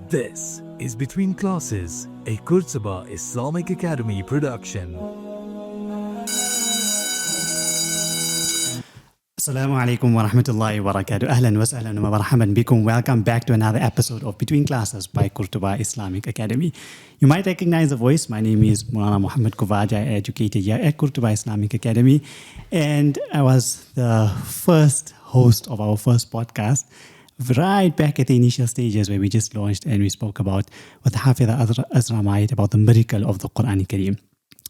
This is Between Classes, a Kurtzaba Islamic Academy production. Assalamu alaikum wa rahmatullahi wa barakatuh. Ahlan wa sahlan wa marhaban bikum. Welcome back to another episode of Between Classes by Kurtzaba Islamic Academy. You might recognize the voice. My name is Moulana Muhammad Coovadia. I educated here at Kurtzaba Islamic Academy. And I was the first host of our first podcast right back at the initial stages where we just launched and we spoke about with Hafidh Azramite about the miracle of the Quran Kareem.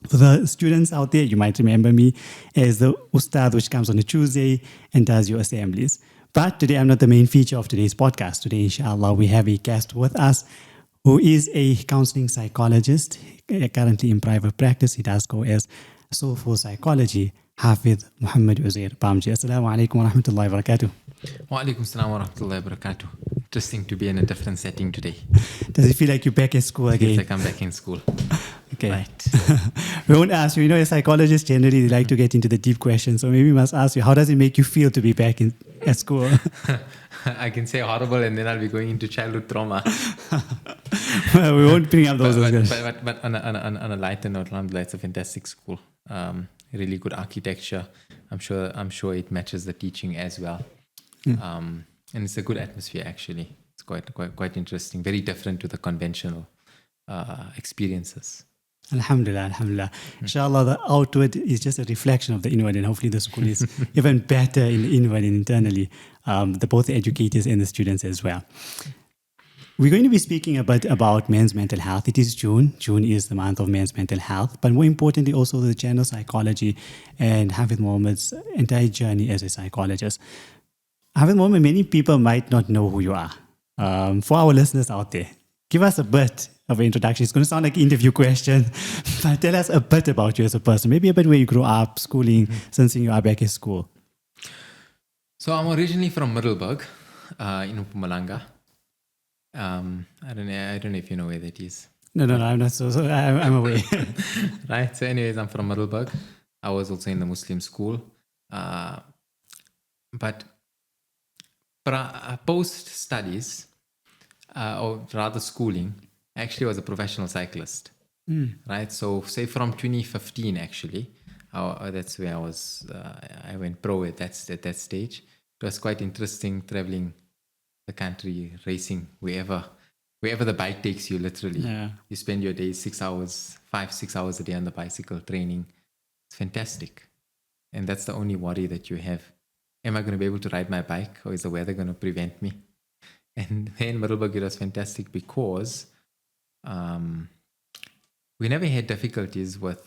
For the students out there, you might remember me as the Ustadh, which comes on a Tuesday and does your assemblies. But today, I'm not the main feature of today's podcast. Today, inshallah, we have a guest with us who is a counseling psychologist, currently in private practice. He does go as Soulful Psychology, Hafidh Mohammed Uzair Bhamjee. Assalamu alaikum wa rahmatullahi wa barakatuh. Wa alaikum salam wa rahmatullahi wa barakatuh. Interesting to be in a different setting today. Does it feel like you're back at school again? Feels like I'm back in school. Okay. Right. We won't ask you. As psychologists, generally, they like to get into the deep questions. So maybe we must ask you, how does it make you feel to be back at school? I can say horrible and then I'll be going into childhood trauma. Well, we won't bring up those questions. But on a lighter note, alhamdulillah, it's a fantastic school. Really good architecture. I'm sure it matches the teaching as well. And it's a good atmosphere, actually. It's quite interesting. Very different to the conventional experiences. Alhamdulillah. Inshallah, the outward is just a reflection of the inward, and hopefully the school is even better in the inward and internally, both the educators and the students as well. We're going to be speaking a bit about men's mental health. It is June. June is the month of men's mental health, but more importantly, also the general psychology and Hafidh Mohammed's entire journey as a psychologist. Hafidh Mohammed, many people might not know who you are. For our listeners out there, give us a bit of an introduction. It's going to sound like an interview question, but tell us a bit about you as a person. Maybe a bit where you grew up, schooling, since you are back at school. So I'm originally from Middelburg, in Mpumalanga. I don't know if you know where that is. No, I'm not so I'm away. Right. So anyways, I'm from Middelburg. I was also in the Muslim school. But post studies, or rather schooling, I actually was a professional cyclist. Right. So say from 2015, actually, that's where I was. I went pro at that stage. It was quite interesting traveling the country, racing wherever the bike takes you, literally. Yeah. You spend your day 6 hours a day on the bicycle training. It's fantastic. And that's the only worry that you have. Am I going to be able to ride my bike, or is the weather going to prevent me? And in Middelburg, it was fantastic because we never had difficulties with,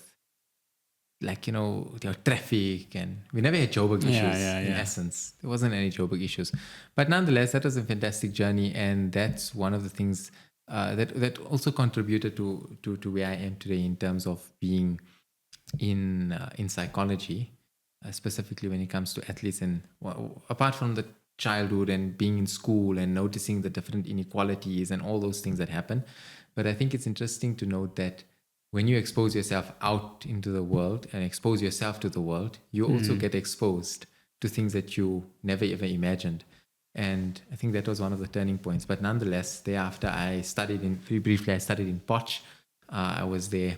your traffic, and we never had Joburg issues in essence. There wasn't any Joburg issues. But nonetheless, that was a fantastic journey, and that's one of the things that also contributed to where I am today in terms of being in psychology, specifically when it comes to athletes. And apart from the childhood and being in school and noticing the different inequalities and all those things that happen, but I think it's interesting to note that when you expose yourself out into the world and expose yourself to the world, you also get exposed to things that you never ever imagined. And I think that was one of the turning points. But nonetheless, thereafter, I studied in Poch. I was there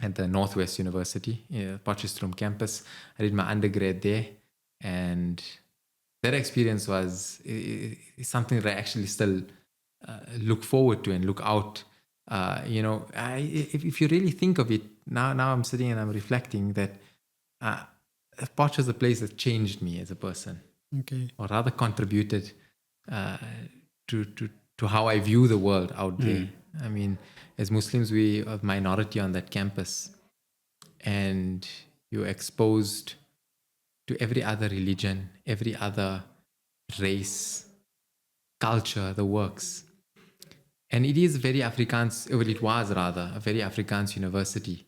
at the Northwest University, Potchefstroom campus. I did my undergrad there. And that experience is something that I actually still look forward to and look out. If you really think of it, now I'm sitting and I'm reflecting that Poch was a place that changed me as a person. Okay. Or rather contributed to how I view the world out there. I mean, as Muslims, we are a minority on that campus, and you're exposed to every other religion, every other race, culture, the works. And it is very Afrikaans, well, it was rather a very Afrikaans university.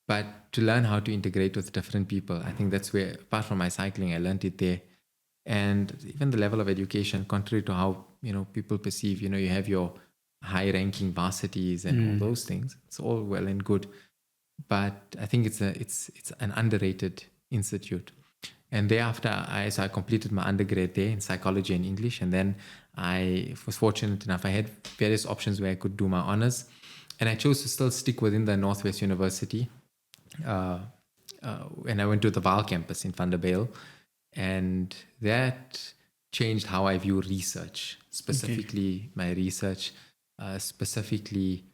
But to learn how to integrate with different people, I think that's where, apart from my cycling, I learned it there. And even the level of education, contrary to how people perceive, you have your high-ranking varsities and all those things. It's all well and good, but I think it's an underrated institute. And thereafter, so I completed my undergrad there in psychology and English. And then I was fortunate enough, I had various options where I could do my honors. And I chose to still stick within the Northwest University. And I went to the Vaal campus in Vanderbijl. And that changed how I view research, specifically my research, specifically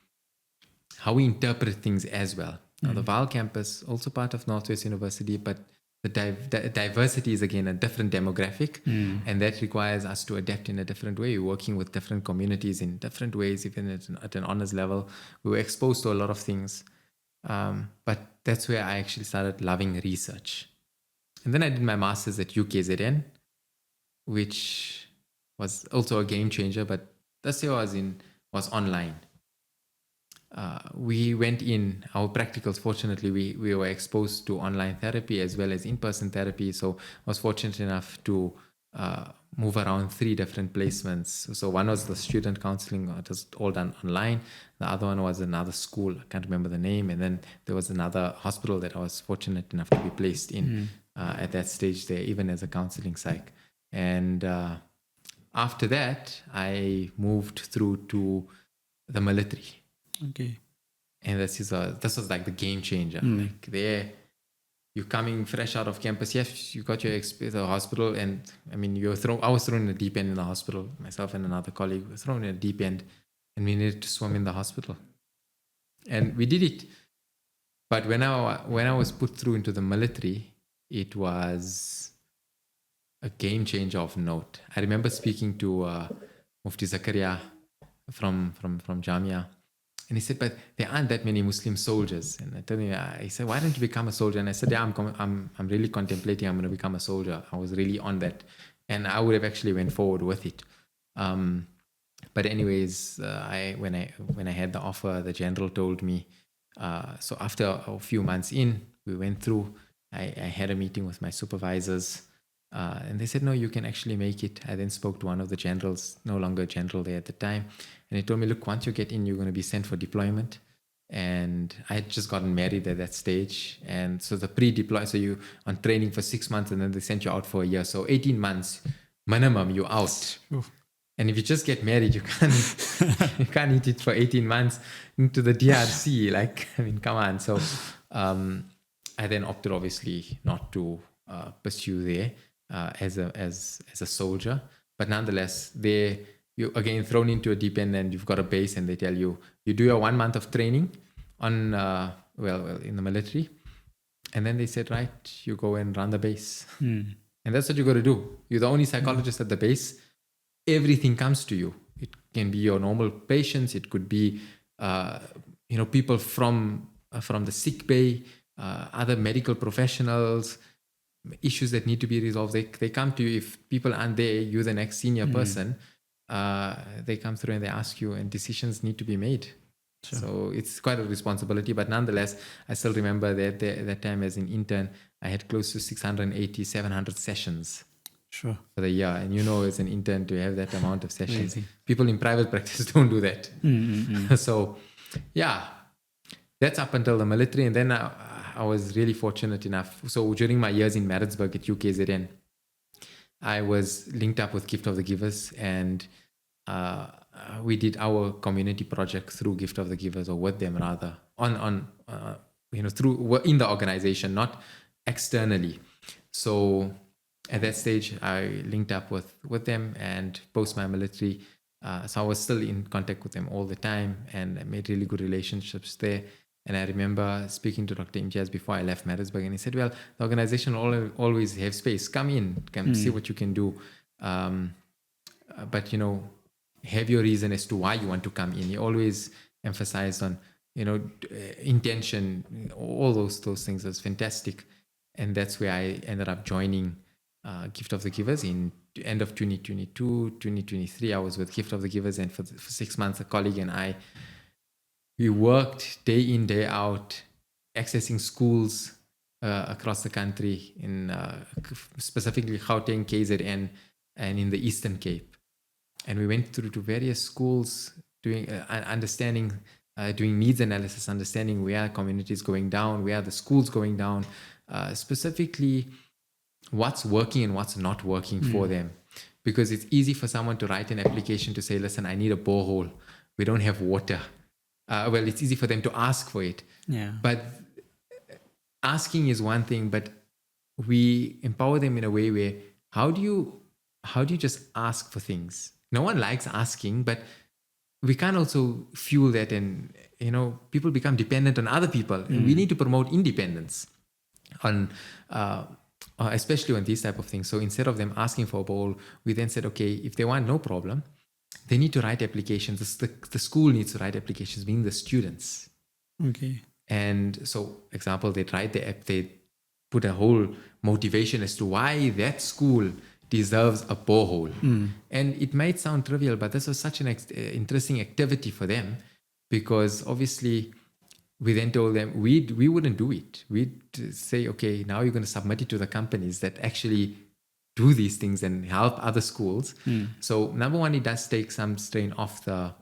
how we interpret things as well. Now, the Vaal campus, also part of Northwest University, but the diversity is again a different demographic, and that requires us to adapt in a different way. We're working with different communities in different ways, even at an honors level. We were exposed to a lot of things, but that's where I actually started loving research. And then I did my master's at UKZN, which was also a game changer, but this year was online. We went in our practicals. Fortunately, we were exposed to online therapy as well as in-person therapy. So I was fortunate enough to move around 3 different placements. So one was the student counseling, it was all done online. The other one was another school, I can't remember the name. And then there was another hospital that I was fortunate enough to be placed in at that stage there, even as a counseling psych. And after that, I moved through to the military. Okay. And this was like the game changer. Like there, you're coming fresh out of campus. Yes, you got your experience at the hospital, and I mean, I was thrown in the deep end in the hospital. Myself and another colleague were thrown in the deep end, and we needed to swim in the hospital, and we did it. But when I was put through into the military, it was a game changer of note. I remember speaking to Mufti Zakaria from Jamia. And he said, but there aren't that many Muslim soldiers. And I told him, he said, why don't you become a soldier? And I said, yeah, I'm really contemplating, I'm going to become a soldier. I was really on that. And I would have actually went forward with it. But anyways, when I had the offer, the general told me, so after a few months in, we went through, I had a meeting with my supervisors, and they said, no, you can actually make it. I then spoke to one of the generals, no longer a general there at the time. And he told me, look, once you get in, you're going to be sent for deployment. And I had just gotten married at that stage. And so the pre-deploy, so you on training for 6 months and then they sent you out for a year. So 18 months minimum, you're out. Oof. And if you just get married, you can't eat it for 18 months into the DRC. Like, I mean, come on. So I then opted obviously not to pursue there as a soldier. But nonetheless, you're again thrown into a deep end and you've got a base and they tell you, you do your 1 month of training on, in the military. And then they said, right, you go and run the base. And that's what you got to do. You're the only psychologist at the base. Everything comes to you. It can be your normal patients. It could be, people from the sick bay, other medical professionals, issues that need to be resolved. They come to you. If people aren't there, you're the next senior person. They come through and they ask you, and decisions need to be made. Sure. So it's quite a responsibility, but nonetheless, I still remember that time as an intern, I had close to 680, 700 sessions. Sure. For the year. And as an intern to have that amount of sessions. Crazy. People in private practice don't do that. So, yeah, that's up until the military. And then I was really fortunate enough. So during my years in Maritzburg at UKZN, I was linked up with Gift of the Givers, and we did our community project through Gift of the Givers, or with them rather, through in the organization, not externally. So at that stage, I linked up with them, and post my military, so I was still in contact with them all the time, and I made really good relationships there. And I remember speaking to Dr. Imtiaz before I left Maritzburg, and he said, well, the organization will always have space. Come in, see what you can do. But, have your reason as to why you want to come in. He always emphasized on, intention, all those things. It was fantastic. And that's where I ended up joining Gift of the Givers in end of 2022, 2023. I was with Gift of the Givers, and for 6 months, a colleague and I, we worked day in, day out, accessing schools across the country, in specifically Gauteng, KZN, and in the Eastern Cape. And we went through to various schools, doing understanding, doing needs analysis, understanding where communities going down, where the schools going down, specifically what's working and what's not working for them. Because it's easy for someone to write an application to say, listen, I need a borehole. We don't have water. Well, it's easy for them to ask for it. Yeah. But asking is one thing, but we empower them in a way where how do you just ask for things? No one likes asking, but we can't also fuel that, and people become dependent on other people. And we need to promote independence on especially on these type of things. So instead of them asking for a bowl, we then said, okay, if they want, no problem. They need to write applications. The school needs to write applications, being the students. Okay. And so, example, they write the app, they put a whole motivation as to why that school deserves a borehole. And it might sound trivial, but this was such an interesting activity for them, because obviously we then told them we wouldn't do it. We'd say, okay, now you're going to submit it to the companies that actually do these things and help other schools. So number one, it does take some strain off the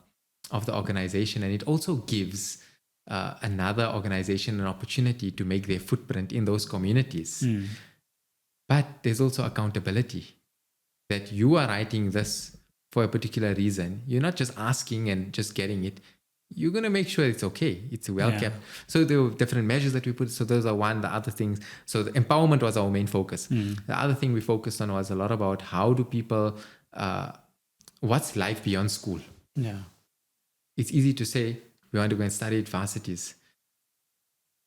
organization, and it also gives another organization an opportunity to make their footprint in those communities. But there's also accountability, that you are writing this for a particular reason. You're not just asking and just getting it. You're going to make sure it's okay. It's well kept. So there were different measures that we put. So those are one. The other things. So the empowerment was our main focus. The other thing we focused on was a lot about how do people, what's life beyond school? Yeah. It's easy to say we want to go and study at varsities.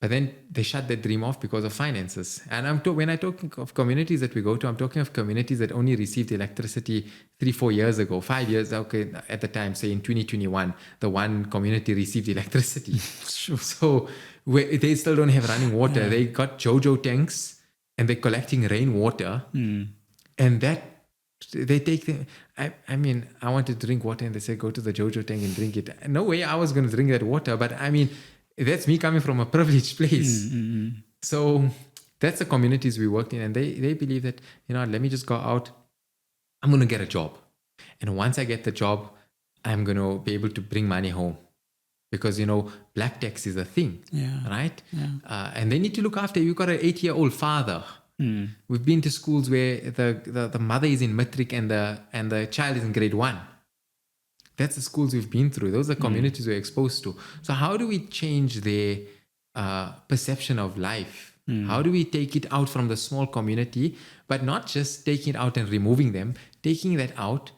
But then they shut that dream off because of finances. And when I talk of communities that we go to, I'm talking of communities that only received electricity 3-4 years ago, 5 years, okay, at the time, say in 2021, the one community received electricity. So they still don't have running water. Yeah. They got JoJo tanks and they're collecting rainwater. And that, they take them. I mean, I want to drink water and they say, go to the JoJo tank and drink it. No way I was going to drink that water. But I mean, that's me coming from a privileged place. So that's the communities we worked in. And they believe that, let me just go out. I'm going to get a job. And once I get the job, I'm going to be able to bring money home. Because, black tax is a thing, right? Yeah. And they need to look after you. You've got an 8-year-old father. We've been to schools where the mother is in matric and the child is in grade 1. That's the schools we've been through. Those are communities we're exposed to. So how do we change their perception of life? How do we take it out from the small community, but not just taking it out and removing them, taking that out,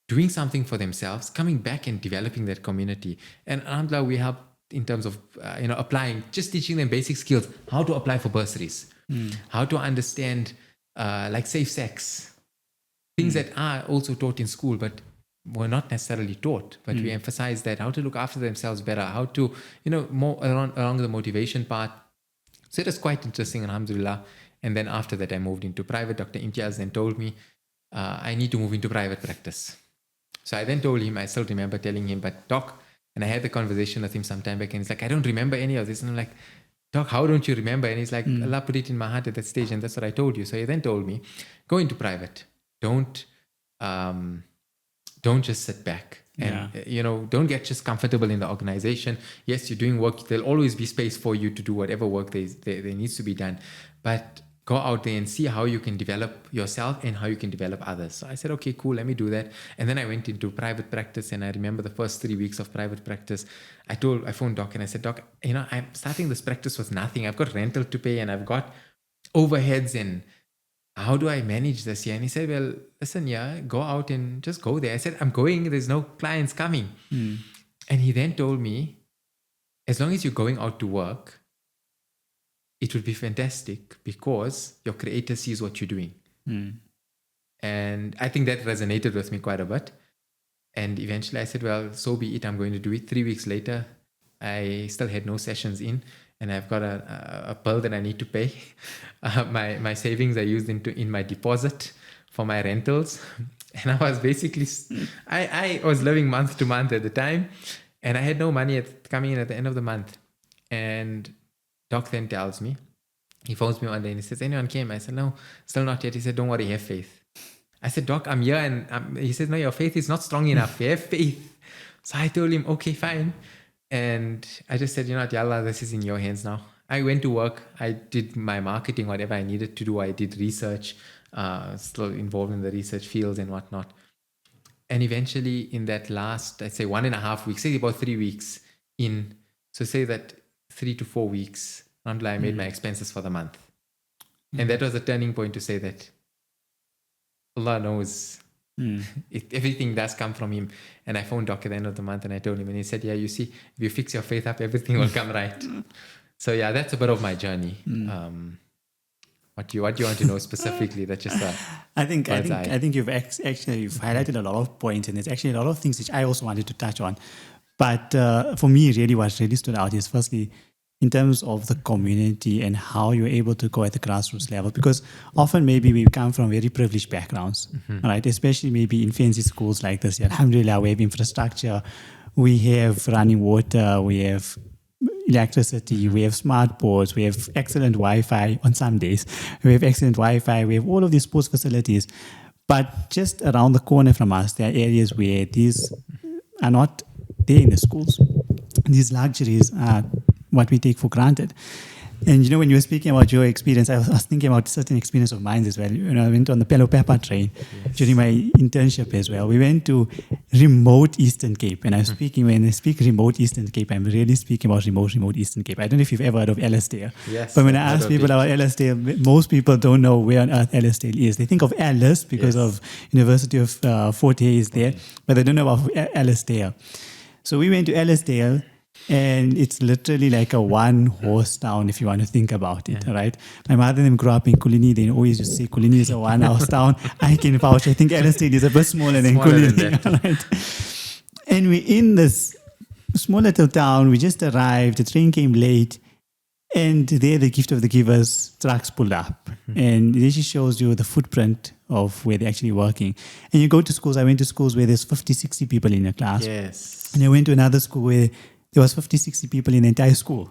doing something for themselves, coming back and developing that community? And alhamdulillah, we help in terms of applying, just teaching them basic skills, how to apply for bursaries, how to understand like safe sex, things that are also taught in school, but were not necessarily taught, but we emphasize that, how to look after themselves better, how to, more along the motivation part. So it was quite interesting, alhamdulillah. And then after that, I moved into private. Dr. Imtiaz then told me, I need to move into private practice. So I then told him, I still remember telling him, but doc, and I had the conversation with him some time back, and he's like, I don't remember any of this. And I'm like, doc, how don't you remember? And he's like, Allah put it in my heart at that stage, and that's what I told you. So he then told me, go into private. Don't just sit back and, don't get just comfortable in the organization. Yes, you're doing work. There'll always be space for you to do whatever work there needs to be done. But go out there and see how you can develop yourself and how you can develop others. So I said, okay, cool, let me do that. And then I went into private practice, and I remember the first 3 weeks of private practice, I phoned Doc and I said, Doc, I'm starting this practice with nothing. I've got rental to pay and I've got overheads, and how do I manage this here? And he said, well, listen, go out and just go there. I said, I'm going, there's no clients coming. And he then told me, as long as you're going out to work, it would be fantastic because your creator sees what you're doing. And I think that resonated with me quite a bit. And eventually I said, well, so be it, I'm going to do it. 3 weeks later, I still had no sessions in. And I've got a bill that I need to pay. My savings are used in my deposit for my rentals. And I was basically, I was living month to month at the time. And I had no money coming in at the end of the month. And Doc then tells me, he phones me one day and he says, anyone came? I said, no, still not yet. He said, don't worry, have faith. I said, Doc, I'm here. And he said, no, your faith is not strong enough. Have faith. So I told him, okay, fine. And I just said, Ya Allah, this is in your hands now. I went to work. I did my marketing, whatever I needed to do. I did research, still involved in the research fields and whatnot. And eventually in that last, I'd say 1.5 weeks, say about 3 weeks in, so say that 3 to 4 weeks, until I made my expenses for the month. And that was a turning point to say that Allah knows everything does come from Him. And I phoned Doc at the end of the month and I told him, and he said, yeah, you see, if you fix your faith up, everything will come right. So yeah, that's a bit of my journey. What do you want to know specifically? That's just I think you've actually you've highlighted a lot of points, and there's actually a lot of things which I also wanted to touch on. But for me, really, what really stood out is firstly, in terms of the community and how you're able to go at the grassroots level, because often maybe we come from very privileged backgrounds, right? Especially maybe in fancy schools like this. Alhamdulillah, we have infrastructure, we have running water, we have electricity, we have smart boards, we have excellent Wi-Fi on some days, we have excellent Wi-Fi, we have all of these sports facilities. But just around the corner from us, there are areas where these are not there in the schools. These luxuries are what we take for granted. And when you were speaking about your experience, I was thinking about certain experience of mine as well. I went on the Pelo Pepper train during my internship as well. We went to remote Eastern Cape. And when I speak remote Eastern Cape, I'm really speaking about remote Eastern Cape. I don't know if you've ever heard of Ellisdale. Yes, but when I ask people about Ellisdale, most people don't know where on earth Ellisdale is. They think of Ellis because of University of Fort Hayes there, but they don't know about Ellisdale. So we went to Ellisdale. And it's literally like a one-horse town if you want to think about it, right? My mother and them grew up in Kulini. They always used to say Kulini is a one-house town. I can vouch. I think Ellisdale is a bit smaller than Kulini. Right? And we're in this small little town. We just arrived. The train came late. And there, the gift of the givers, trucks pulled up. And it just shows you the footprint of where they're actually working. And you go to schools. I went to schools where there's 50, 60 people in a class. Yes. And I went to another school where there was 50, 60 people in the entire school.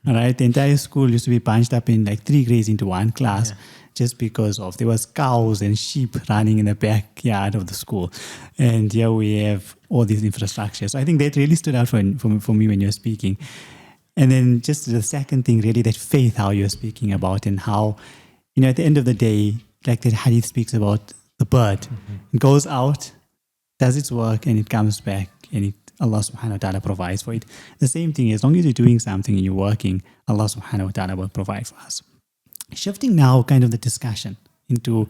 All right. The entire school used to be bunched up in like 3 grades into one class just because there was cows and sheep running in the backyard of the school. And here we have all these infrastructure. So I think that really stood out for me when you're speaking. And then just the second thing, really, that faith, how you're speaking about, and how, at the end of the day, like that hadith speaks about the bird. It goes out, does its work, and it comes back, and Allah subhanahu wa ta'ala provides for it. The same thing, as long as you're doing something and you're working, Allah subhanahu wa ta'ala will provide for us. Shifting now kind of the discussion into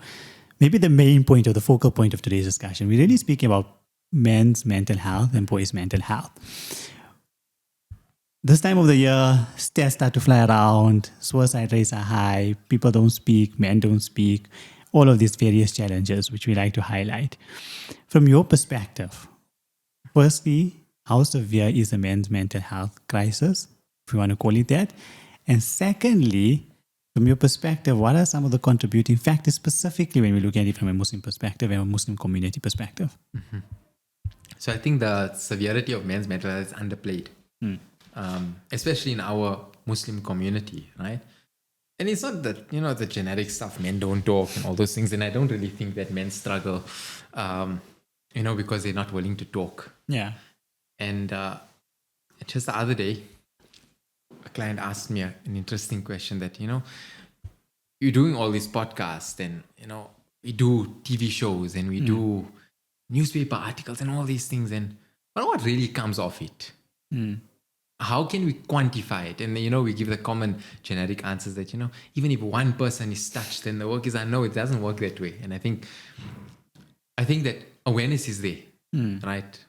maybe the main point or the focal point of today's discussion. We're really speaking about men's mental health and boys' mental health. This time of the year, stats start to fly around, suicide rates are high, people don't speak, men don't speak, all of these various challenges which we like to highlight. From your perspective, firstly, how severe is the men's mental health crisis, if you want to call it that? And secondly, from your perspective, what are some of the contributing factors, specifically when we look at it from a Muslim perspective and a Muslim community perspective? So I think the severity of men's mental health is underplayed, especially in our Muslim community, right? And it's not that, the genetic stuff, men don't talk and all those things. And I don't really think that men struggle, because they're not willing to talk. Yeah. And just the other day, a client asked me an interesting question that, you're doing all these podcasts and, we do TV shows and we do newspaper articles and all these things. But what really comes off it? How can we quantify it? And, we give the common generic answers that, even if one person is touched, then the work is done. No, it doesn't work that way. And I think that awareness is there, right?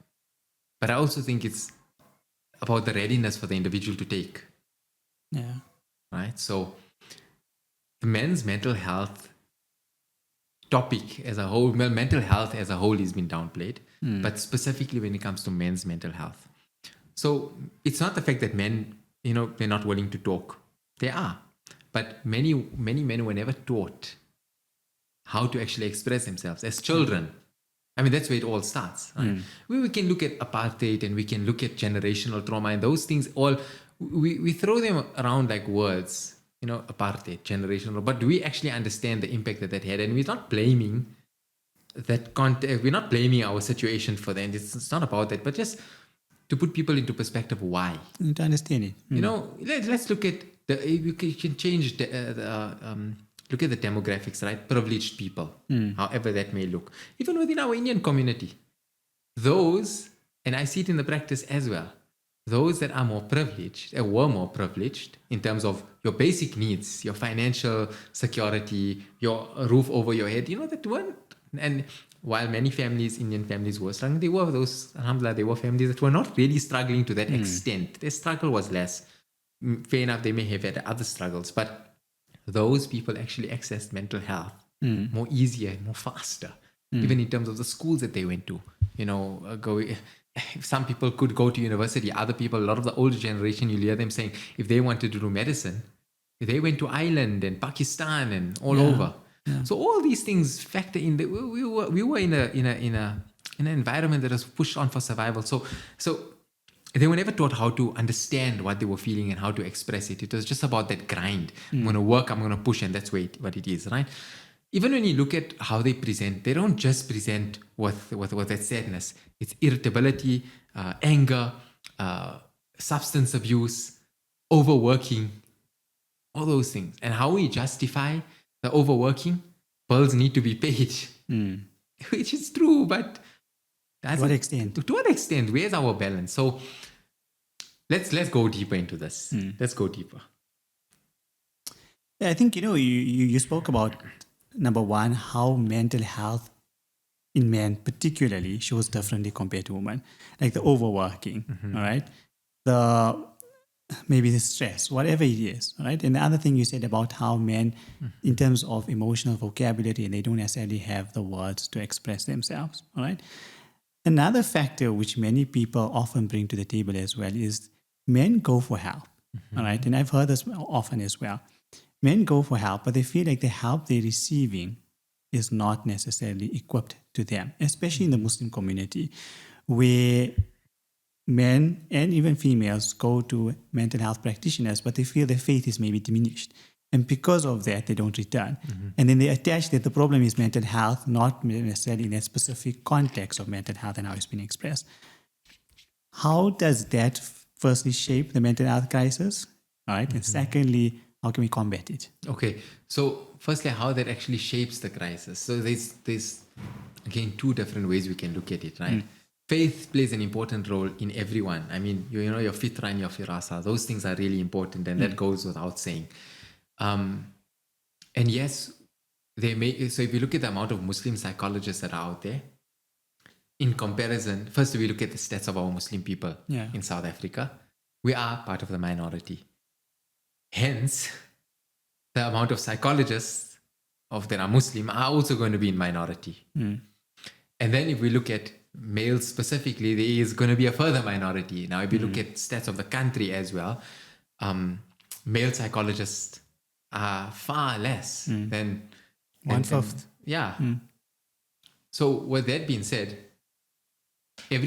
But I also think it's about the readiness for the individual to take. Yeah. Right? So the men's mental health topic as a whole, mental health as a whole has been downplayed, but specifically when it comes to men's mental health. So it's not the fact that men, they're not willing to talk. They are. But many men were never taught how to actually express themselves as children. I mean, that's where it all starts. Right? We can look at apartheid and we can look at generational trauma and those things all, we throw them around like words, apartheid, generational, but do we actually understand the impact that had? And we're not blaming we're not blaming our situation for that. It's not about that, but just to put people into perspective, why? To understand it. Let's look at you can change look at the demographics, right? Privileged people, however that may look. Even within our Indian community, those, and I see it in the practice as well, those that are more privileged, were more privileged in terms of your basic needs, your financial security, your roof over your head, that weren't, and while many families, Indian families were struggling, they were those, alhamdulillah, they were families that were not really struggling to that extent. Their struggle was less. Fair enough, they may have had other struggles, but those people actually accessed mental health more easier and more faster, even in terms of the schools that they went to. Some people could go to university. Other people, a lot of the older generation, you'll hear them saying, if they wanted to do medicine, they went to Ireland and Pakistan and all over. Yeah. So all these things factor in. We were in an environment that was pushed on for survival. So they were never taught how to understand what they were feeling and how to express it. It was just about that grind. I'm going to work, I'm going to push, and that's what it is, right? Even when you look at how they present, they don't just present with that sadness. It's irritability, anger, substance abuse, overworking, all those things. And how we justify the overworking, bills need to be paid, which is true, but to what extent? To what extent? Where's our balance? So let's go deeper into this. Let's go deeper. Yeah, I think, you spoke about, number one, how mental health in men particularly shows differently compared to women. Like the overworking, all right? Maybe the stress, whatever it is, all right? And the other thing you said about how men, in terms of emotional vocabulary, they don't necessarily have the words to express themselves, all right? Another factor which many people often bring to the table as well is men go for help, all right? And I've heard this often as well. Men go for help, but they feel like the help they're receiving is not necessarily equipped to them, especially in the Muslim community, where men and even females go to mental health practitioners, but they feel their faith is maybe diminished. And because of that, they don't return. And then they attach that the problem is mental health, not necessarily in a specific context of mental health and how it's been expressed. How does that firstly shape the mental health crisis? All right. And secondly, how can we combat it? Okay. So firstly, how that actually shapes the crisis. So there's again, two different ways we can look at it, right? Faith plays an important role in everyone. I mean, your fitra and your firasa, those things are really important, and that goes without saying. And yes, so if you look at the amount of Muslim psychologists that are out there, in comparison, first we look at the stats of our Muslim people in South Africa, we are part of the minority. Hence, the amount of psychologists that are Muslim are also going to be in minority. And then if we look at males specifically, there is going to be a further minority. Now, if you look at stats of the country as well, male psychologists are far less than... 1/5. Yeah. So with that being said, a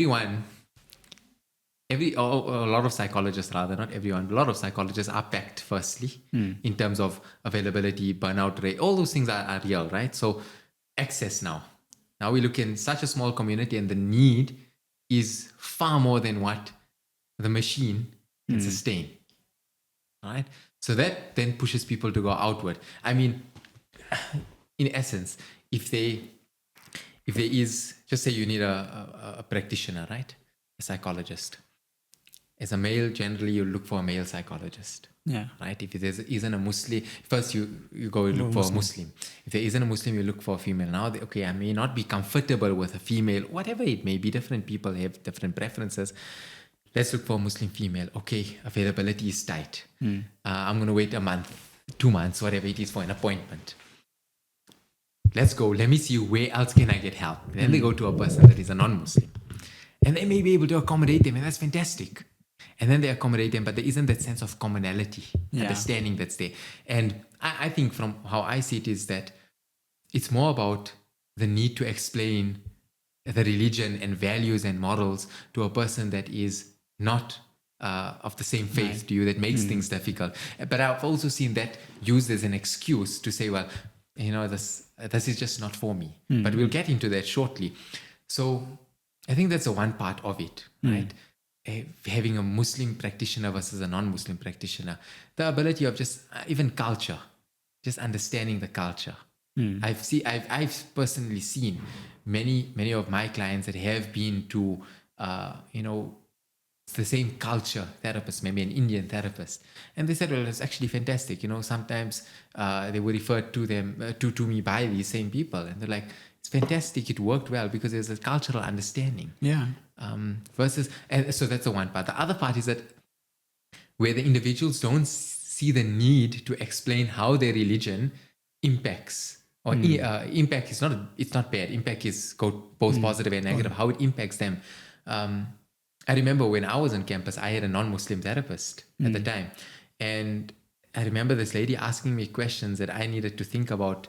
lot of psychologists, rather, not everyone, but a lot of psychologists are packed, firstly, in terms of availability, burnout rate, all those things are real, right? So access now. Now we look in such a small community, and the need is far more than what the machine can sustain, right? So that then pushes people to go outward. I mean, in essence, if there is, just say you need a practitioner, right? A psychologist. As a male, generally you look for a male psychologist. Yeah. Right? If there isn't a Muslim, first you go and look for a Muslim. If there isn't a Muslim, you look for a female. Now, I may not be comfortable with a female, whatever it may be. Different people have different preferences. Let's look for a Muslim female. Okay, availability is tight. I'm going to wait a month, 2 months, whatever it is for an appointment. Let's go. Let me see where else can I get help. And then they go to a person that is a non-Muslim. And they may be able to accommodate them, and that's fantastic. And then they accommodate them, but there isn't that sense of commonality, understanding that's there. And I think from how I see it is that it's more about the need to explain the religion and values and morals to a person that is not of the same faith to you, that makes things difficult. But I've also seen that used as an excuse to say, well, this is just not for me. But we'll get into that shortly. So I think that's the one part of it, right? having a Muslim practitioner versus a non-Muslim practitioner, the ability of just even culture, just understanding the culture. I've personally seen many of my clients that have been to the same culture therapist, maybe an Indian therapist, and they said, well, it's actually fantastic. Sometimes they were referred to them to me by these same people, and they're like, it's fantastic, it worked well because there's a cultural understanding. Versus, and so that's the one part. The other part is that where the individuals don't see the need to explain how their religion impacts, or impact is it's not bad. Impact is both positive and negative. How it impacts them. I remember when I was on campus, I had a non-Muslim therapist at the time, and I remember this lady asking me questions that I needed to think about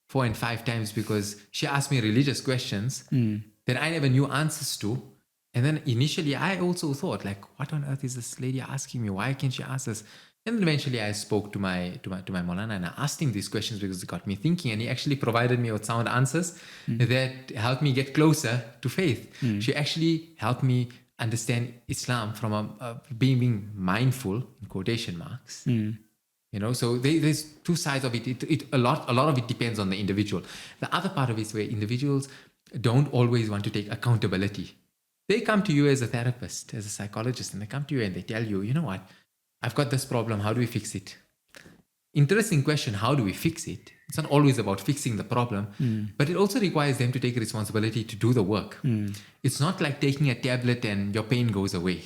4 and 5 times, because she asked me religious questions that I never knew answers to. And then initially I also thought, like, what on earth is this lady asking me? Why can't she ask this? And then eventually I spoke to my Moulana, and I asked him these questions because it got me thinking, and he actually provided me with sound answers that helped me get closer to faith. She actually helped me understand Islam from being mindful, in quotation marks. So there's two sides of it. A lot of it depends on the individual. The other part of it is where individuals don't always want to take accountability. They come to you as a therapist, as a psychologist, and they come to you and they tell you, you know what, I've got this problem, how do we fix it? Interesting question, how do we fix it? It's not always about fixing the problem, but it also requires them to take responsibility to do the work. It's not like taking a tablet and your pain goes away.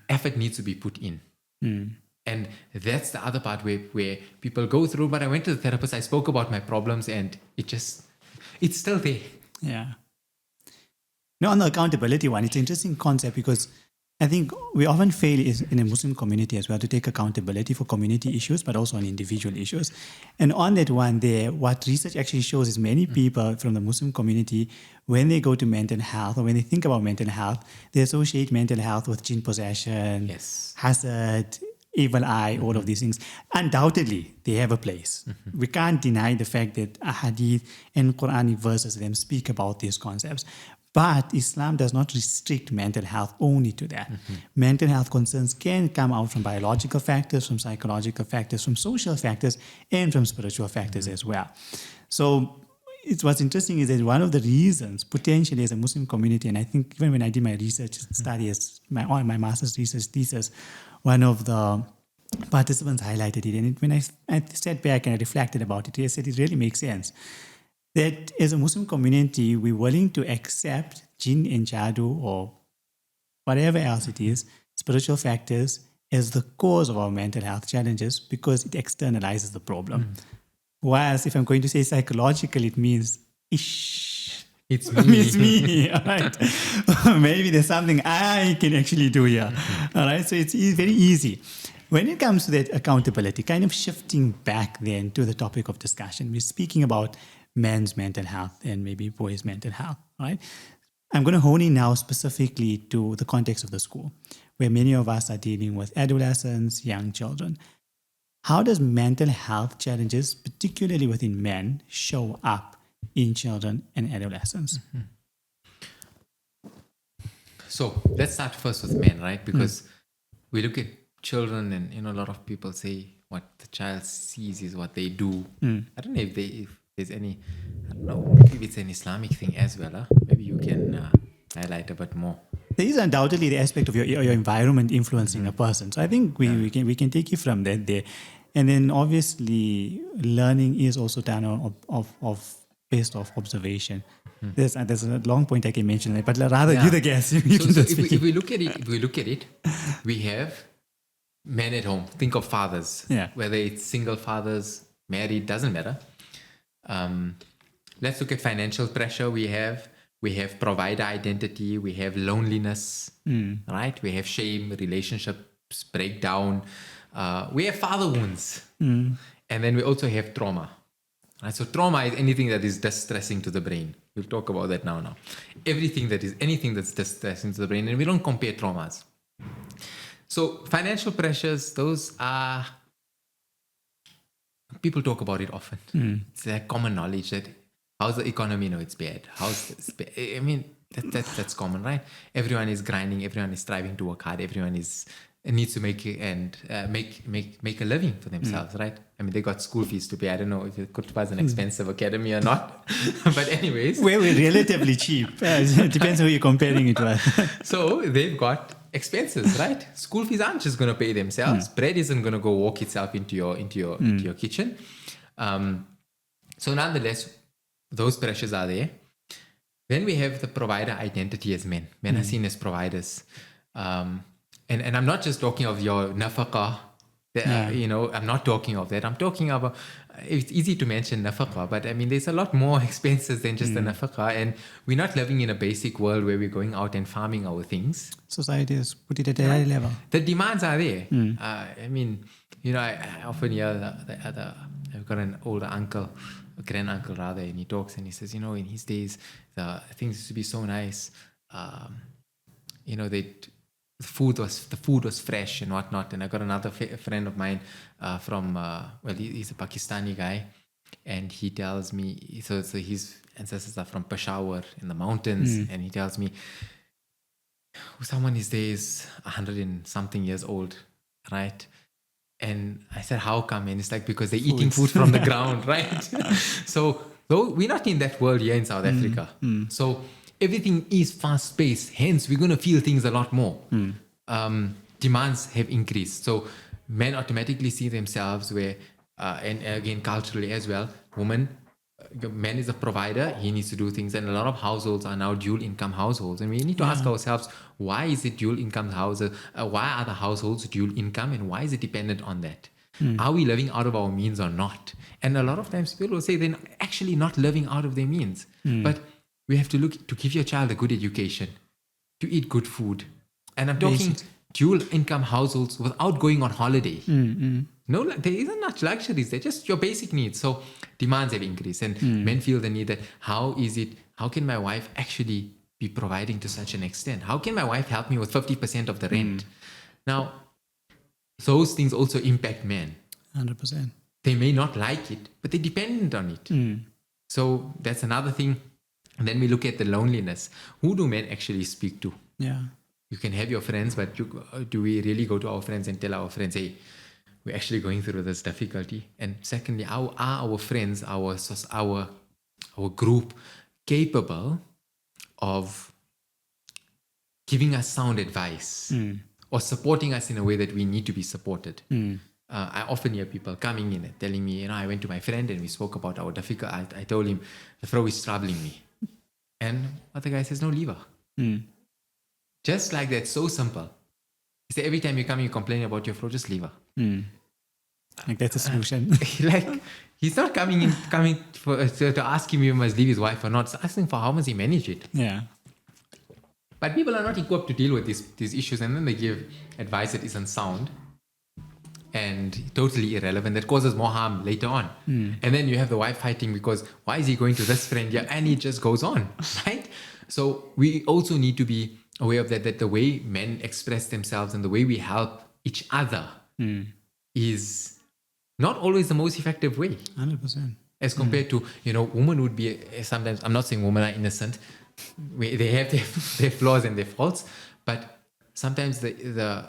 Effort needs to be put in. And that's the other part where people go through. But I went to the therapist, I spoke about my problems, and it's still there. Yeah. No, on the accountability one, it's an interesting concept, because I think we often fail in a Muslim community as well to take accountability for community issues, but also on individual issues. And on that one there, what research actually shows is many people from the Muslim community, when they go to mental health, or when they think about mental health, they associate mental health with jinn possession, hasad, evil eye, all of these things. Undoubtedly, they have a place. We can't deny the fact that hadith and Quranic verses them speak about these concepts. But Islam does not restrict mental health only to that. Mental health concerns can come out from biological factors, from psychological factors, from social factors, and from spiritual factors as well. So what's interesting is that one of the reasons, potentially as a Muslim community, and I think even when I did my research study as my master's research thesis, one of the participants highlighted it. And when I sat back and I reflected about it, I said it really makes sense that as a Muslim community, we're willing to accept jinn and jadoo or whatever else it is, spiritual factors, as the cause of our mental health challenges, because it externalizes the problem. Whilst if I'm going to say psychologically, it means, it's me. It's me, all right? Maybe there's something I can actually do here, all right? So it's very easy. When it comes to that accountability, kind of shifting back then to the topic of discussion, we're speaking about men's mental health and maybe boys' mental health, right? I'm going to hone in now specifically to the context of the school, where many of us are dealing with adolescents, young children. How does mental health challenges, particularly within men, show up in children and adolescents? So let's start first with men, right? Because we look at children and, a lot of people say what the child sees is what they do. I don't know if there's any, I don't know, if it's an Islamic thing as well. Maybe you can highlight a bit more. There is undoubtedly the aspect of your environment influencing a person. So I think we can take it from that there. And then obviously learning is also done based off observation. There's a long point I can mention, but rather you the guest. If we look at it, we have men at home. Think of fathers. Whether it's single fathers, married, doesn't matter. Let's look at financial pressure. We have provider identity. We have loneliness, right? We have shame, relationships breakdown. We have father wounds. And then we also have trauma. Right? So trauma is anything that is distressing to the brain. We'll talk about that now. Anything that's distressing to the brain. And we don't compare traumas. So financial pressures, those are, people talk about it often. It's like common knowledge that how's the economy? No, it's bad. How's this bad? I mean, That's common, right? Everyone is grinding, everyone is striving to work hard, everyone needs to make a living for themselves, right? I mean, they got school fees to pay. I don't know if Qurtuba is an expensive academy or not, but anyways, we're relatively cheap. It depends who you're comparing it with. So they've got expenses, right? School fees aren't just going to pay themselves. Bread isn't going to go walk itself into your kitchen. So nonetheless, those pressures are there. Then we have the provider identity as men. Men are seen as providers. And I'm not just talking of your nafaqah. I'm not talking of that. I'm talking about, it's easy to mention nafaqah, but I mean, there's a lot more expenses than just the nafaqah. And we're not living in a basic world where we're going out and farming our things. Society has put it at a high level. The demands are there. I mean, I often hear I've got an older uncle, a grand uncle rather, and he talks and he says, in his days, the things used to be so nice. The food was fresh and whatnot. And I got another friend of mine he's a Pakistani guy, and he tells me, so his ancestors are from Peshawar in the mountains, and he tells me, someone these days 100 and something years old, right? And I said, how come? And it's like, because they're eating food from the ground, right? So though we're not in that world here in South Africa. So everything is fast-paced. Hence, we're going to feel things a lot more. Demands have increased. So men automatically see themselves where, and again, culturally as well, man is a provider. He needs to do things. And a lot of households are now dual-income households. And we need to ask ourselves, why is it dual-income houses? Why are the households dual-income? And why is it dependent on that? Are we living out of our means or not? And a lot of times people will say they're actually not living out of their means. But we have to look to give your child a good education, to eat good food. And I'm talking dual income households without going on holiday. No, there isn't much luxuries. They're just your basic needs. So demands have increased, and men feel the need that how can my wife actually be providing to such an extent? How can my wife help me with 50% of the rent? Now, those things also impact men. 100%. They may not like it, but they're dependent on it. So that's another thing. And then we look at the loneliness. Who do men actually speak to? Yeah. You can have your friends, but do we really go to our friends and tell our friends, hey, we're actually going through this difficulty? And secondly, are our friends, our group capable of giving us sound advice or supporting us in a way that we need to be supported? I often hear people coming in and telling me, I went to my friend and we spoke about our difficulty. I told him, the fro is troubling me. And other guy says, no, leave her. Just like that, so simple. He said, every time you come, you complain about your fro, just leave her. Like that's a solution. Like he's not coming to ask him if he must leave his wife or not. He's asking for how must he manage it. Yeah. But people are not equipped to deal with these issues, and then they give advice that isn't sound and totally irrelevant, that causes more harm later on. And then you have the wife fighting because why is he going to this friend here? And it just goes on, right? So we also need to be aware of that the way men express themselves and the way we help each other is not always the most effective way. 100%. As compared to, women would be sometimes, I'm not saying women are innocent. They have their flaws and their faults, but sometimes their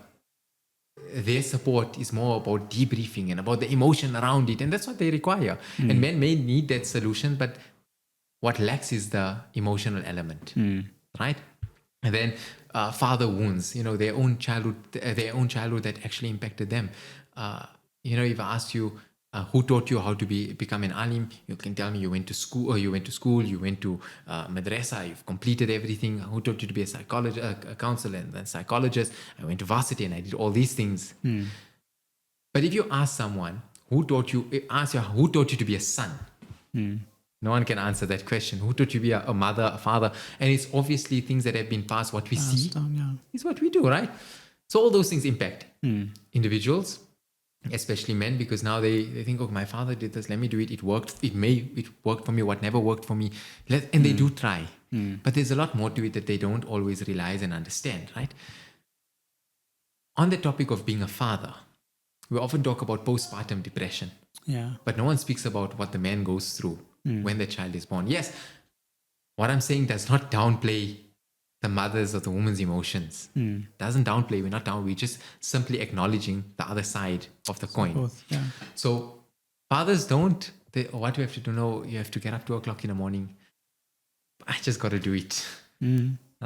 support is more about debriefing and about the emotion around it, and that's what they require. And men may need that solution, but what lacks is the emotional element, right? And then father wounds, their own childhood that actually impacted them. If I asked you, who taught you how to become an alim, you can tell me you went to school, you went to madrasa, you've completed everything. Who taught you to be a psychologist, a counselor and then psychologist? I went to varsity and I did all these things. But if you ask someone who taught you to be a son, no one can answer that question. Who taught you to be a mother, a father? And it's obviously things that have been passed. What we see is what we do, right? So all those things impact individuals, especially men, because now they think, oh, my father did this, let me do it. It worked. It worked for me. What never worked for me. And they do try. But there's a lot more to it that they don't always realize and understand, right? On the topic of being a father, we often talk about postpartum depression. Yeah. But no one speaks about what the man goes through when the child is born. Yes, what I'm saying does not downplay the mother's or the woman's emotions. Doesn't downplay. We're not down. We're just simply acknowledging the other side of the coin. Both, yeah. So fathers don't. What do you have to do? No, you have to get up 2 o'clock in the morning. I just got to do it.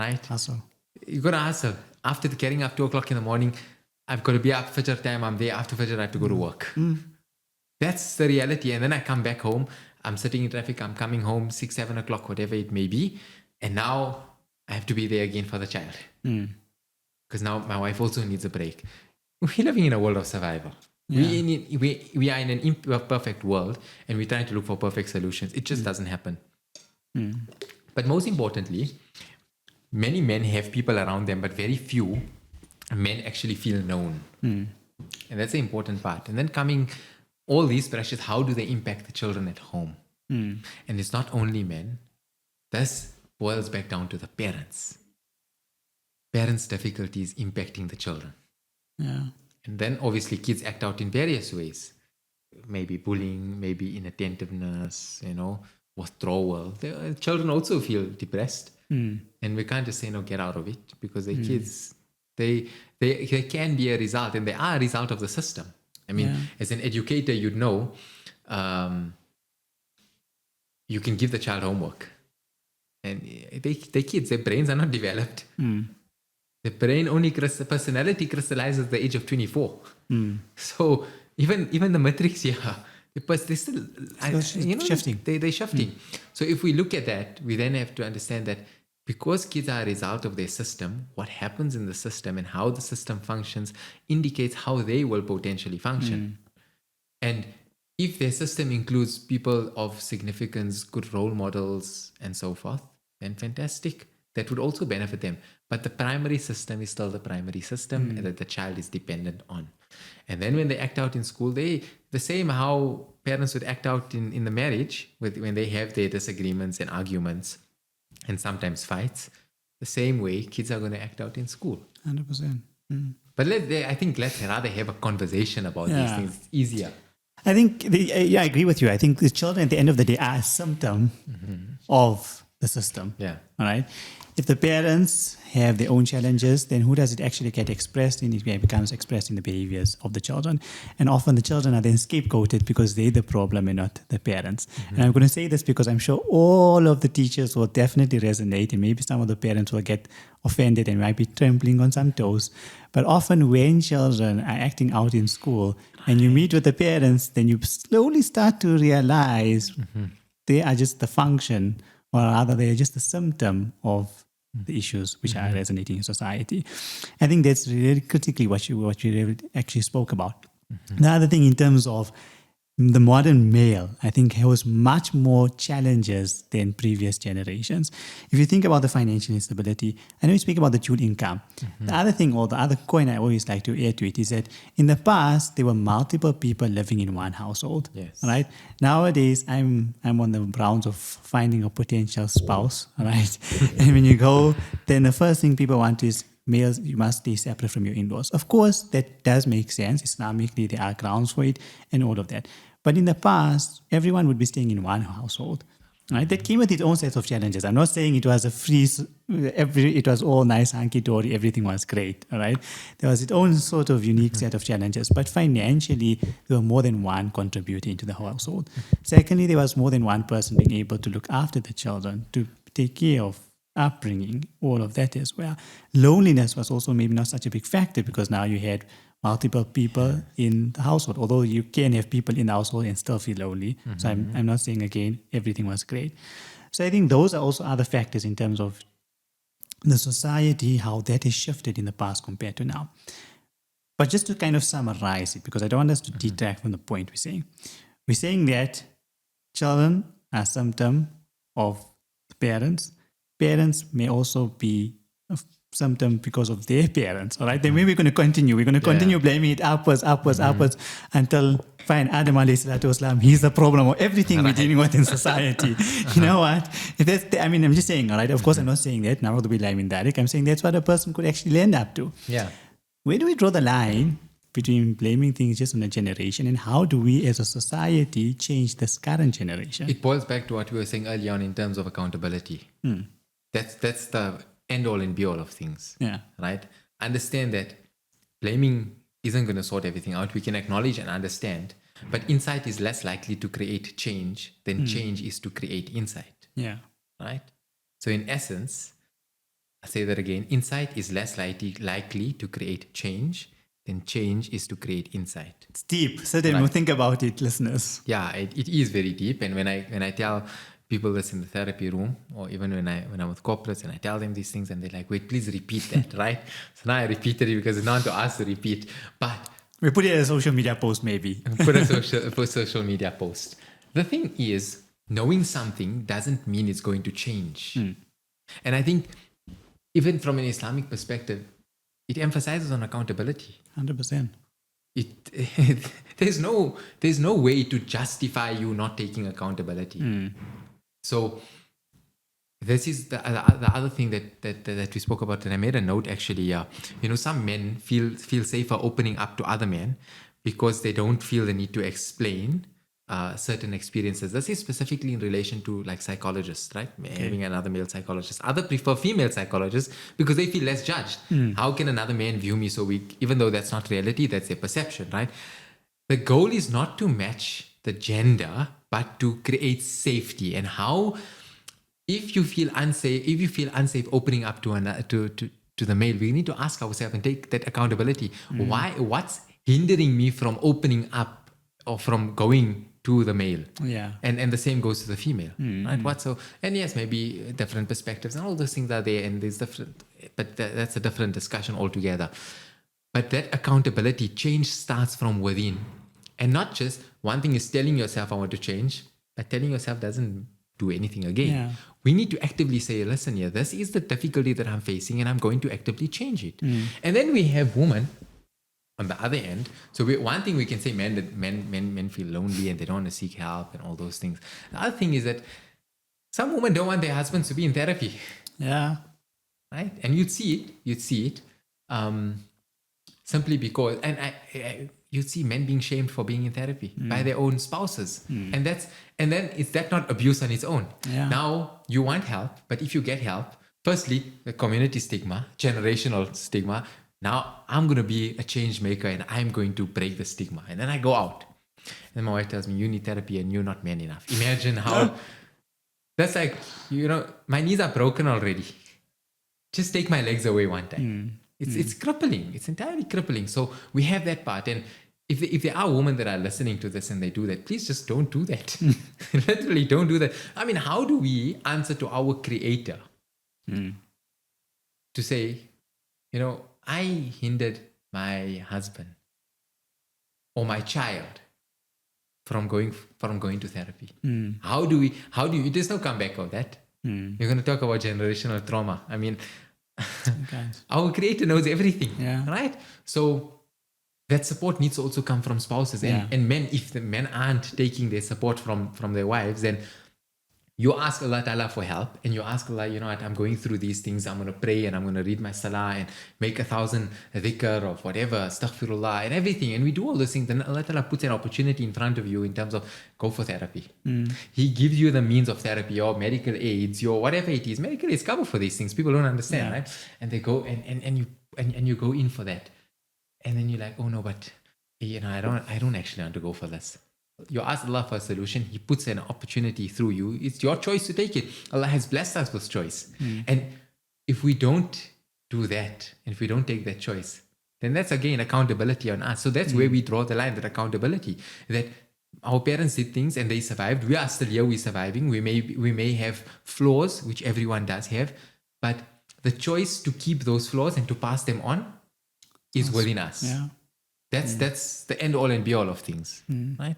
Right? Hustle. You got to hustle. After getting up 2 o'clock in the morning, I've got to be up Fajr time. I'm there. After Fajr, I have to go to work. That's the reality. And then I come back home. I'm sitting in traffic. I'm coming home 6, 7 o'clock, whatever it may be. And now I have to be there again for the child. Because now my wife also needs a break. We're living in a world of survival. Yeah. We are in an imperfect world, and we're trying to look for perfect solutions. It just doesn't happen. But most importantly, many men have people around them, but very few men actually feel known. And that's the important part. And then coming all these pressures, how do they impact the children at home? And it's not only men. This boils back down to the parents. Parents' difficulties impacting the children. Yeah. And then obviously kids act out in various ways. Maybe bullying, maybe inattentiveness, withdrawal. The children also feel depressed. And we can't just say, no, get out of it, because the kids, they can be a result, and they are a result of the system. I mean, as an educator, you'd know, you can give the child homework. And they kids, their brains are not developed. The brain only personality crystallizes at the age of 24. So even the matrix, they're still shifting. They're shifting. So if we look at that, we then have to understand that because kids are a result of their system, what happens in the system and how the system functions indicates how they will potentially function. And if their system includes people of significance, good role models, and so forth, then fantastic. That would also benefit them. But the primary system is still the primary system that the child is dependent on. And then when they act out in school, the same how parents would act out in the marriage when they have their disagreements and arguments and sometimes fights, the same way kids are going to act out in school. 100%. But I think let's rather have a conversation about these things. It's easier. I think, I agree with you. I think the children at the end of the day are a symptom of the system. Yeah. All right. If the parents have their own challenges, then who does it actually get expressed in? It becomes expressed in the behaviors of the children. And often the children are then scapegoated because they're the problem and not the parents. And I'm going to say this because I'm sure all of the teachers will definitely resonate, and maybe some of the parents will get offended and might be trampling on some toes. But often when children are acting out in school and you meet with the parents, then you slowly start to realize they are just the function, or rather they are just a symptom of the issues which are resonating in society. I think that's really critically what you really actually spoke about. The other thing in terms of the modern male, I think, has much more challenges than previous generations. If you think about the financial instability, I know you speak about the dual income. The other thing, or the other coin I always like to add to it, is that in the past, there were multiple people living in one household. Yes. Right? Nowadays, I'm on the rounds of finding a potential spouse. Right? And when you go, then the first thing people want is, males, you must stay separate from your in-laws. Of course, that does make sense. Islamically, there are grounds for it and all of that. But in the past, everyone would be staying in one household. Right? That came with its own set of challenges. I'm not saying it was it was all nice, hunky-dory, everything was great. All right? There was its own sort of unique set of challenges. But financially, there were more than one contributing to the household. Secondly, there was more than one person being able to look after the children, to take care of upbringing, all of that as well. Loneliness was also maybe not such a big factor because now you had multiple people in the household, although you can have people in the household and still feel lonely. So I'm not saying, again, everything was great. So I think those are also other factors in terms of the society, how that has shifted in the past compared to now. But just to kind of summarize it, because I don't want us to detract from the point we're saying that children are a symptom of the parents. Parents may also be a symptom because of their parents, all right? Then we're going to continue. We're going to continue blaming it upwards, until, fine, Adam alayhi salatu wasalam, he's the problem of everything we're dealing with in society. You know what? If that's I'm just saying, all right? Of course, I'm not saying that. Now, I'm saying that's what a person could actually end up to. Yeah. Where do we draw the line between blaming things just on a generation, and how do we as a society change this current generation? It boils back to what we were saying earlier on in terms of accountability. That's the end all and be all of things. Yeah. Right? Understand that blaming isn't going to sort everything out. We can acknowledge and understand, but insight is less likely to create change than change is to create insight. Yeah. Right? So in essence, I say that again, insight is less likely to create change than change is to create insight. It's deep. Certainly, think about it, listeners. Yeah, it is very deep. And when I tell people this in the therapy room, or even when I'm with corporates and I tell them these things and they're like, wait, please repeat that, right? So now I repeated it because it's not to us to repeat, but we put it as a social media post, maybe. Put a social media post. The thing is, knowing something doesn't mean it's going to change. And I think even from an Islamic perspective, it emphasizes on accountability. 100%. There's no way to justify you not taking accountability. So this is the other thing that we spoke about, and I made a note actually. Some men feel safer opening up to other men because they don't feel the need to explain certain experiences. This is specifically in relation to like psychologists, right? Having another male psychologist. Others prefer female psychologists because they feel less judged. How can another man view me so weak? Even though that's not reality, that's their perception, right? The goal is not to match the gender, but to create safety. And how, if you feel unsafe opening up to the male, we need to ask ourselves and take that accountability. What's hindering me from opening up or from going to the male? Yeah. And the same goes to the female, right? And yes, maybe different perspectives and all those things are there, and there's different, but that's a different discussion altogether. But that accountability, change starts from within. And not just, one thing is telling yourself I want to change, but telling yourself doesn't do anything again. Yeah. We need to actively say, listen here, this is the difficulty that I'm facing and I'm going to actively change it. And then we have women on the other end. So one thing we can say, men feel lonely and they don't want to seek help and all those things. The other thing is that some women don't want their husbands to be in therapy. Yeah. Right? And you'd see it simply because, you'd see men being shamed for being in therapy by their own spouses. And then is that not abuse on its own? Yeah. Now you want help, but if you get help, firstly, the community stigma, generational stigma, now I'm going to be a change maker and I'm going to break the stigma. And then I go out. And my wife tells me, you need therapy and you're not man enough. Imagine how, that's like, my knees are broken already. Just take my legs away one time. It's crippling. It's entirely crippling. So we have that part. And if there are women that are listening to this and they do that, please just don't do that. Literally don't do that. I mean, how do we answer to our creator to say, I hindered my husband or my child from going to therapy. How do you, there's no comeback of that. You're going to talk about generational trauma. I mean, our creator knows everything, right? So that support needs to also come from spouses and men. If the men aren't taking their support from their wives, then you ask Allah Ta'ala for help and you ask Allah, what, I'm going through these things, I'm going to pray and I'm going to read my salah and make 1,000 dhikr or whatever, astaghfirullah and everything. And we do all those things. Then Allah Ta'ala puts an opportunity in front of you in terms of go for therapy. He gives you the means of therapy, your medical aids, your whatever it is. Medical aids cover for these things. People don't understand, right? And they go and you go in for that. And then you're like, oh no, but I don't actually want to go for this. You ask Allah for a solution, He puts an opportunity through you. It's your choice to take it. Allah has blessed us with choice. And if we don't do that, and if we don't take that choice, then that's again accountability on us. So that's where we draw the line, that accountability. That our parents did things and they survived. We are still here, we're surviving. We may have flaws, which everyone does have, but the choice to keep those flaws and to pass them on is within us. Yeah. That's the end all and be all of things, right?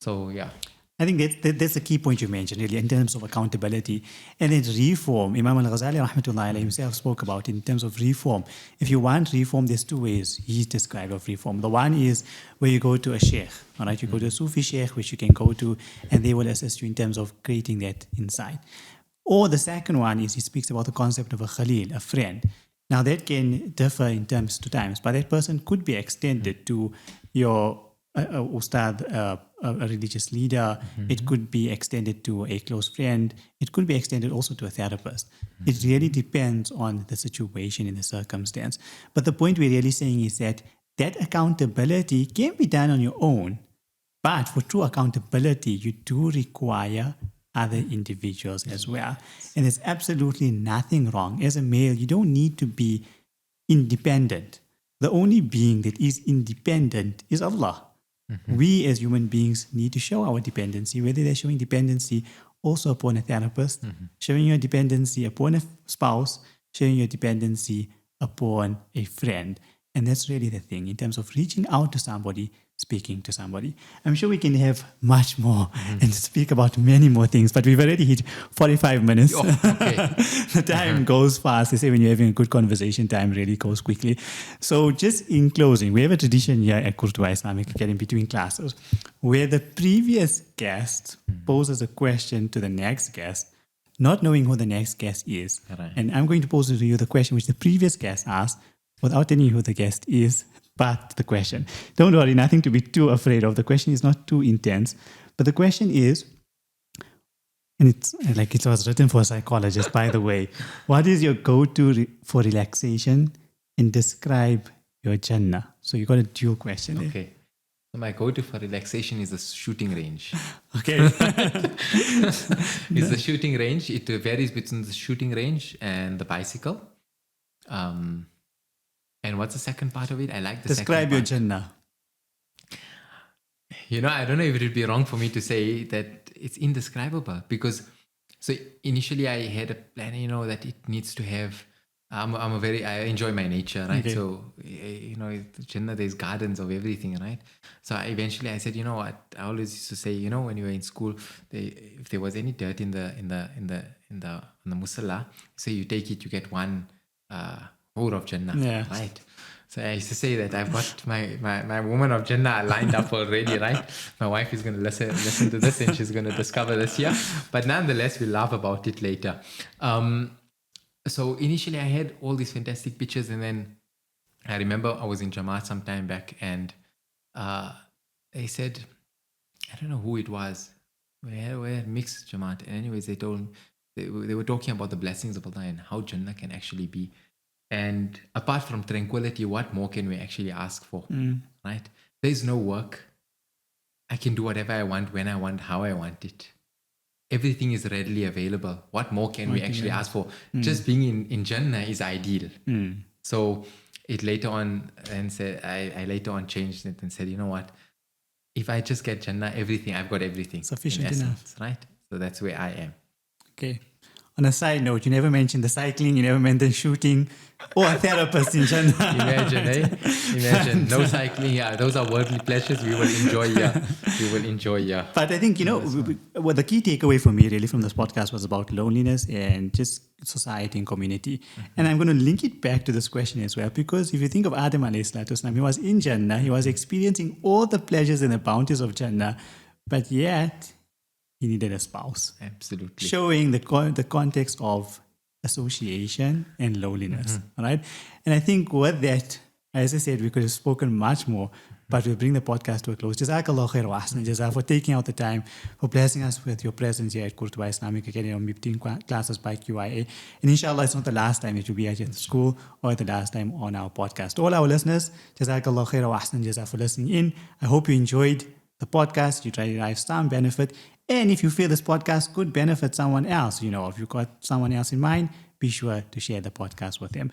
So, yeah. I think that's a key point you mentioned, really, in terms of accountability. And then reform. Imam al-Ghazali, rahmatullahi alayhi, himself spoke about in terms of reform. If you want reform, there's two ways he described of reform. The one is where you go to a sheikh, all right? You go to a Sufi sheikh, which you can go to, and they will assist you in terms of creating that insight. Or the second one is he speaks about the concept of a khalil, a friend. Now, that can differ in terms to times, but that person could be extended to your ustad, a religious leader. It could be extended to a close friend. It could be extended also to a therapist. It really depends on the situation and the circumstance. But the point we're really saying is that accountability can be done on your own. But for true accountability, you do require other individuals as well. And there's absolutely nothing wrong. As a male, you don't need to be independent. The only being that is independent is Allah. We as human beings need to show our dependency, whether they're showing dependency also upon a therapist, showing your dependency upon a spouse, showing your dependency upon a friend. And that's really the thing in terms of reaching out to somebody, speaking to somebody. I'm sure we can have much more and speak about many more things, but we've already hit 45 minutes. Oh, okay. The time goes fast. They say when you're having a good conversation, time really goes quickly. So just in closing, we have a tradition here at Qurtuba Islamic Academy between classes where the previous guest poses a question to the next guest, not knowing who the next guest is. Right. And I'm going to pose to you the question which the previous guest asked without telling you who the guest is, but the question. Don't worry, nothing to be too afraid of. The question is not too intense. But the question is, and it's like it was written for a psychologist, by the way. What is your go-to for relaxation? And describe your Jannah. So you got a dual question there. Okay. So my go-to for relaxation is the shooting range. Okay. It's the shooting range. It varies between the shooting range and the bicycle. And what's the second part of it? I like the Describe second your part. Jannah. I don't know if it would be wrong for me to say that it's indescribable because so initially I had a plan, that it needs to have, I enjoy my nature, right? Okay. So, Jannah, there's gardens of everything, right? So eventually I said, you know what? I always used to say, when you were in school, if there was any dirt in the musalla, so you take it, you get one hur of Jannah, Yeah. right? So I used to say that I've got my woman of Jannah lined up already, right? My wife is going to listen to this and she's going to discover this here. But nonetheless, we'll laugh about it later. So initially I had all these fantastic pictures and then I remember I was in Jamaat some time back and they said, I don't know who it was. We had mixed Jamaat. And anyways, they were talking about the blessings of Allah and how Jannah can actually be. And apart from tranquility, what more can we actually ask for, right? There's no work. I can do whatever I want, when I want, how I want it. Everything is readily available. What more can we actually ask for? Just being in Jannah is ideal. So it later on, and said I later on changed it and said, you know what? If I just get Jannah, I've got everything. Sufficient in enough. essence, right? So that's where I am. Okay. On a side note, you never mentioned the cycling, you never mentioned shooting, or a therapist in Jannah. Imagine, Imagine. No cycling. Yeah, those are worldly pleasures we will enjoy here. But I think, what the key takeaway for me really from this podcast was about loneliness and just society and community. And I'm going to link it back to this question as well, because if you think of Adam alayhi salatu wasalam, he was in Jannah, he was experiencing all the pleasures and the bounties of Jannah, but yet he needed a spouse. Absolutely. Showing the context of association and loneliness, right? And I think with that, as I said, we could have spoken much more, but we'll bring the podcast to a close. Jazakallah khair wa ahsan jazaa for taking out the time, for blessing us with your presence here at Qurtuba Islamic Academy between classes by QIA. And inshallah, it's not the last time that you'll be at the school or the last time on our podcast. All our listeners, Jazakallah khair wa ahsan jazaa for listening in. I hope you enjoyed the podcast, you try to derive some benefit. And if you feel this podcast could benefit someone else, if you've got someone else in mind, be sure to share the podcast with them.